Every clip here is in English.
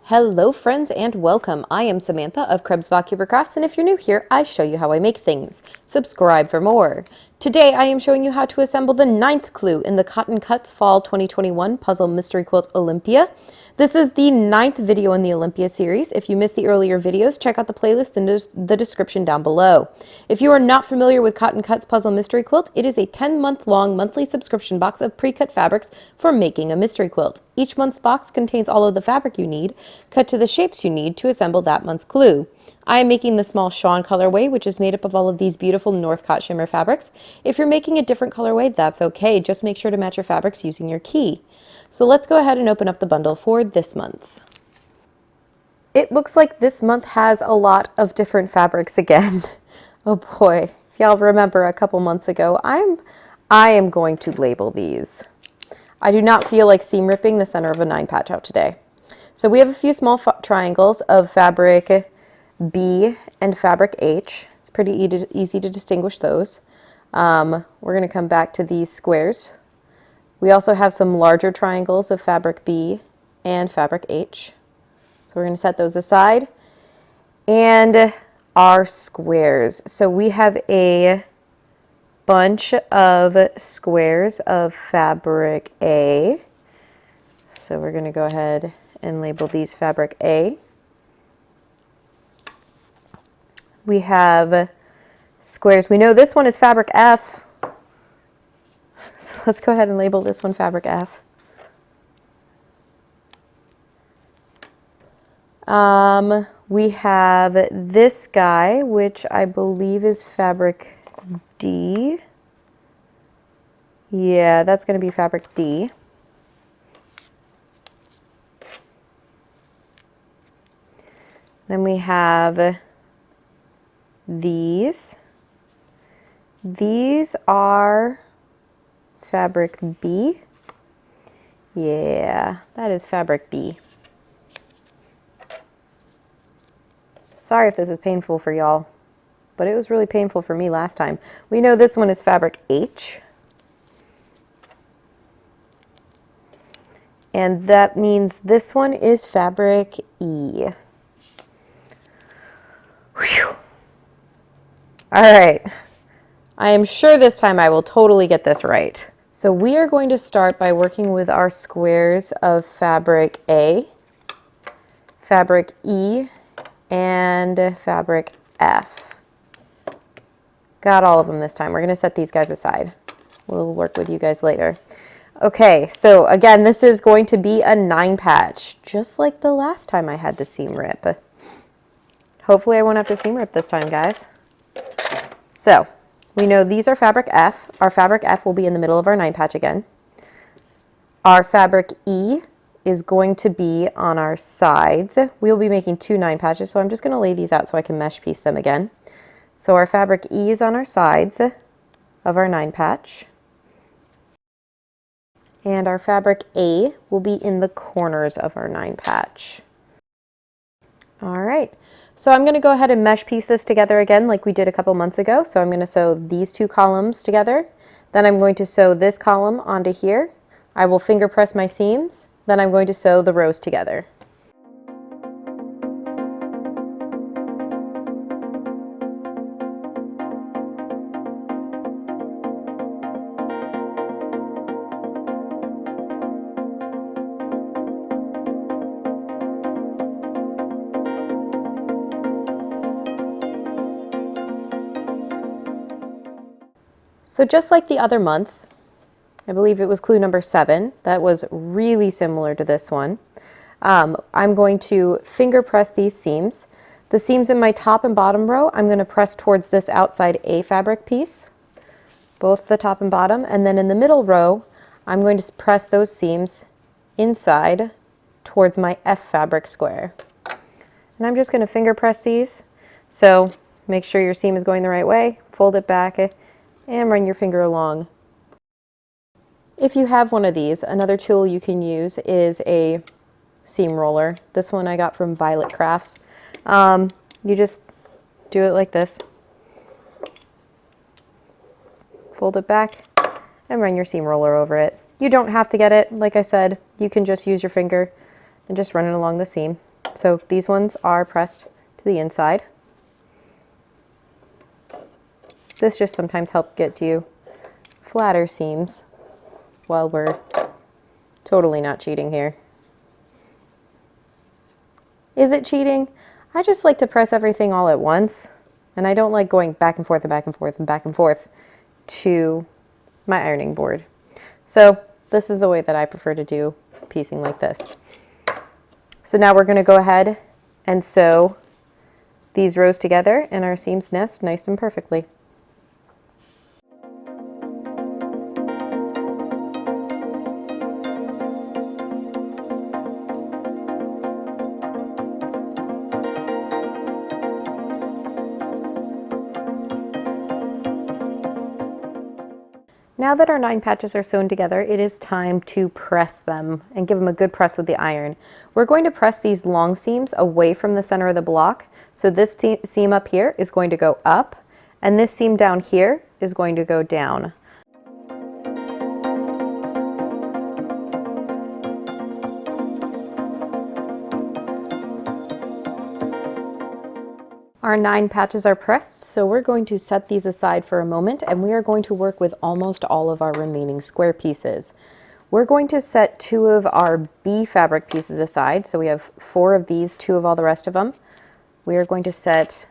Hello friends and welcome. I am Samantha of Krebsbach Cuber Crafts, and if you're new here, I show you how I make things. Subscribe for more. Today I am showing you how to assemble the 9th clue in the Cotton Cuts Fall 2021 Puzzle Mystery Quilt Olympia. This is the 9th video in the Olympia series. If you missed the earlier videos, check out the playlist in the description down below. If you are not familiar with Cotton Cuts Puzzle Mystery Quilt, it is a 10-month-long monthly subscription box of pre-cut fabrics for making a mystery quilt. Each month's box contains all of the fabric you need, cut to the shapes you need to assemble that month's clue. I am making the small Shaun colorway, which is made up of all of these beautiful Northcott shimmer fabrics. If you're making a different colorway, that's okay. Just make sure to match your fabrics using your key. So let's go ahead and open up the bundle for this month. It looks like this month has a lot of different fabrics again. Oh boy, if y'all remember a couple months ago, I am going to label these. I do not feel like seam ripping the center of a 9 patch out today. So we have a few small triangles of fabric B and fabric H. It's pretty easy to distinguish those. We're going to come back to these squares. We also have some larger triangles of fabric B and fabric H. So we're going to set those aside. And our squares. So we have a bunch of squares of fabric A. So we're going to go ahead and label these fabric A. We have squares. We know this one is fabric F. So let's go ahead and label this one fabric F. We have this guy, which I believe is fabric D. Yeah, that's going to be fabric D. Then we have these. These are fabric B. Yeah, that is fabric B. Sorry if this is painful for y'all, but it was really painful for me last time. We know this one is fabric H. And that means this one is fabric E. Whew. All right. I am sure this time I will totally get this right. So we are going to start by working with our squares of fabric A, fabric E, and fabric F. Got all of them this time. We're going to set these guys aside. We'll work with you guys later. Okay, so again, this is going to be a 9 patch, just like the last time I had to seam rip. Hopefully I won't have to seam rip this time, guys. So we know these are fabric F. Our fabric F will be in the middle of our 9 patch again. Our fabric E is going to be on our sides. We'll be making 2 9 patches, so I'm just going to lay these out so I can mesh piece them again. So our fabric E is on our sides of our 9 patch. And our fabric A will be in the corners of our 9 patch. All right. So I'm going to go ahead and mesh piece this together again like we did a couple months ago. So I'm going to sew these 2 columns together. Then I'm going to sew this column onto here. I will finger press my seams. Then I'm going to sew the rows together. So just like the other month, I believe it was clue number 7, that was really similar to this one. I'm going to finger press these seams. The seams in my top and bottom row, I'm going to press towards this outside A fabric piece, both the top and bottom, and then in the middle row, I'm going to press those seams inside towards my F fabric square. And I'm just going to finger press these. So make sure your seam is going the right way, fold it back, and run your finger along. If you have one of these, another tool you can use is a seam roller. This one I got from Violet Crafts. You just do it like this. Fold it back and run your seam roller over it. You don't have to get it. Like I said, you can just use your finger and just run it along the seam. So these ones are pressed to the inside. This just sometimes helps get you flatter seams while we're totally not cheating here. Is it cheating? I just like to press everything all at once, and I don't like going back and forth and back and forth and back and forth to my ironing board. So this is the way that I prefer to do piecing like this. So now we're going to go ahead and sew these rows together, and our seams nest nice and perfectly. Now that our 9 patches are sewn together, it is time to press them and give them a good press with the iron. We're going to press these long seams away from the center of the block. So this seam up here is going to go up, and this seam down here is going to go down. Our 9 patches are pressed, so we're going to set these aside for a moment, and we are going to work with almost all of our remaining square pieces. We're going to set 2 of our B fabric pieces aside, so we have 4 of these, 2 of all the rest of them. We are going to set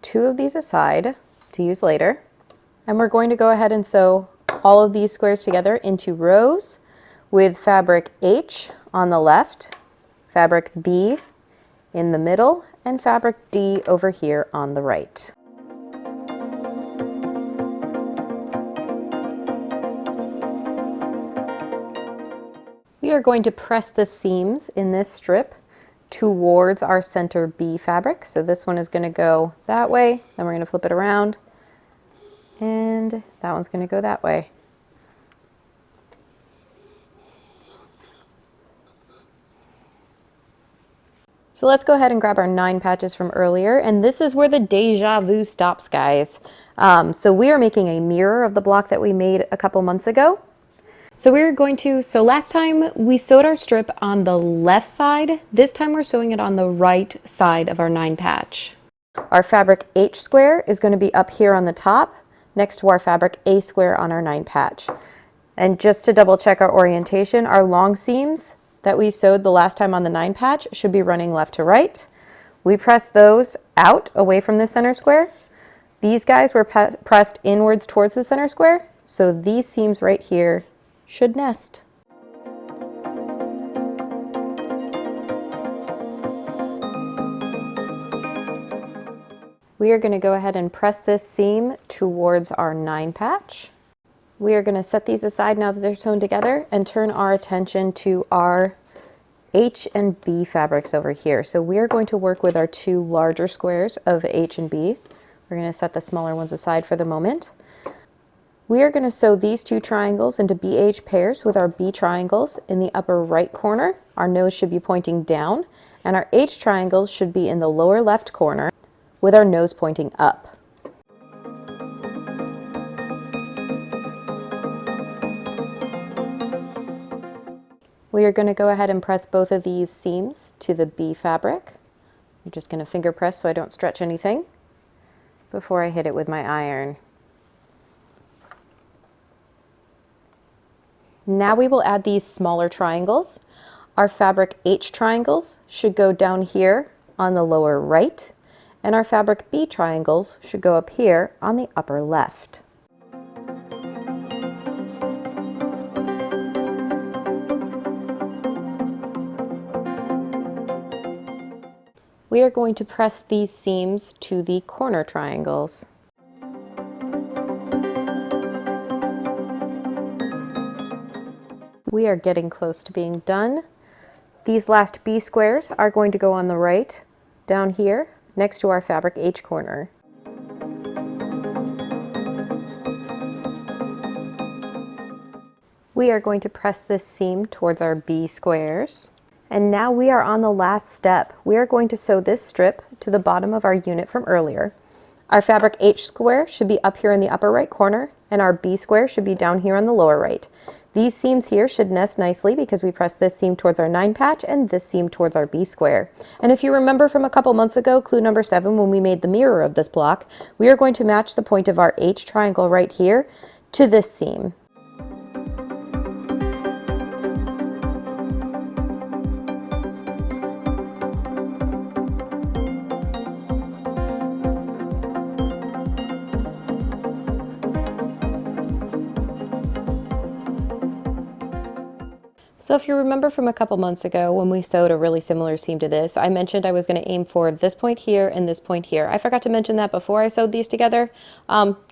2 of these aside to use later, and we're going to go ahead and sew all of these squares together into rows with fabric H on the left, fabric B in the middle, and fabric D over here on the right. We are going to press the seams in this strip towards our center B fabric. So this one is going to go that way, then we're going to flip it around, and that one's going to go that way. So let's go ahead and grab our 9 patches from earlier, and this is where the deja vu stops, guys. So we are making a mirror of the block that we made a couple months ago. So last time we sewed our strip on the left side. This time we're sewing it on the right side of our 9 patch. Our fabric H square is going to be up here on the top, next to our fabric A square on our 9 patch. And just to double check our orientation, our long seams that we sewed the last time on the 9 patch should be running left to right. We pressed those out away from the center square. These guys were pressed inwards towards the center square, so these seams right here should nest. We are going to go ahead and press this seam towards our 9 patch. We are going to set these aside now that they're sewn together and turn our attention to our H and B fabrics over here. So we are going to work with our 2 larger squares of H and B. We're going to set the smaller ones aside for the moment. We are going to sew these 2 triangles into BH pairs with our B triangles in the upper right corner. Our nose should be pointing down, and our H triangles should be in the lower left corner with our nose pointing up. We are going to go ahead and press both of these seams to the B fabric. I'm just going to finger press so I don't stretch anything before I hit it with my iron. Now we will add these smaller triangles. Our fabric H triangles should go down here on the lower right, and our fabric B triangles should go up here on the upper left. We are going to press these seams to the corner triangles. We are getting close to being done. These last B squares are going to go on the right, down here, next to our fabric H corner. We are going to press this seam towards our B squares. And now we are on the last step. We are going to sew this strip to the bottom of our unit from earlier. Our fabric H square should be up here in the upper right corner, and our B square should be down here on the lower right. These seams here should nest nicely because we press this seam towards our 9 patch and this seam towards our B square. And if you remember from a couple months ago, clue number 7, when we made the mirror of this block, we are going to match the point of our H triangle right here to this seam. So if you remember from a couple months ago when we sewed a really similar seam to this, I mentioned I was going to aim for this point here and this point here. I forgot to mention that before I sewed these together.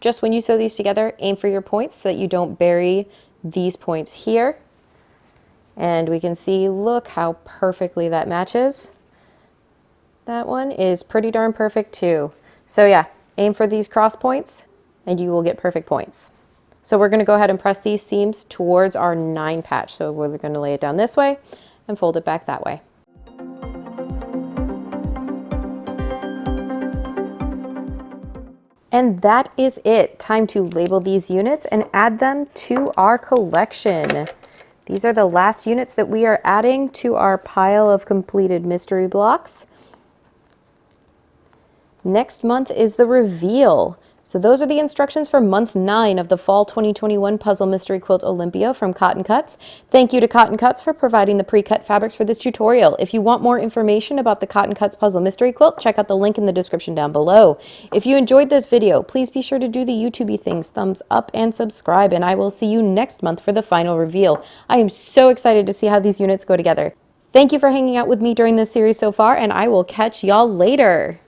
Just when you sew these together, aim for your points so that you don't bury these points here. And we can see, look how perfectly that matches. That one is pretty darn perfect too. So yeah, aim for these cross points and you will get perfect points. So we're going to go ahead and press these seams towards our 9 patch. So we're going to lay it down this way and fold it back that way. And that is it. Time to label these units and add them to our collection. These are the last units that we are adding to our pile of completed mystery blocks. Next month is the reveal. So those are the instructions for month 9 of the Fall 2021 Puzzle Mystery Quilt Olympia from Cotton Cuts. Thank you to Cotton Cuts for providing the pre-cut fabrics for this tutorial. If you want more information about the Cotton Cuts Puzzle Mystery Quilt, check out the link in the description down below. If you enjoyed this video, please be sure to do the YouTubey things, thumbs up and subscribe, and I will see you next month for the final reveal. I am so excited to see how these units go together. Thank you for hanging out with me during this series so far, and I will catch y'all later.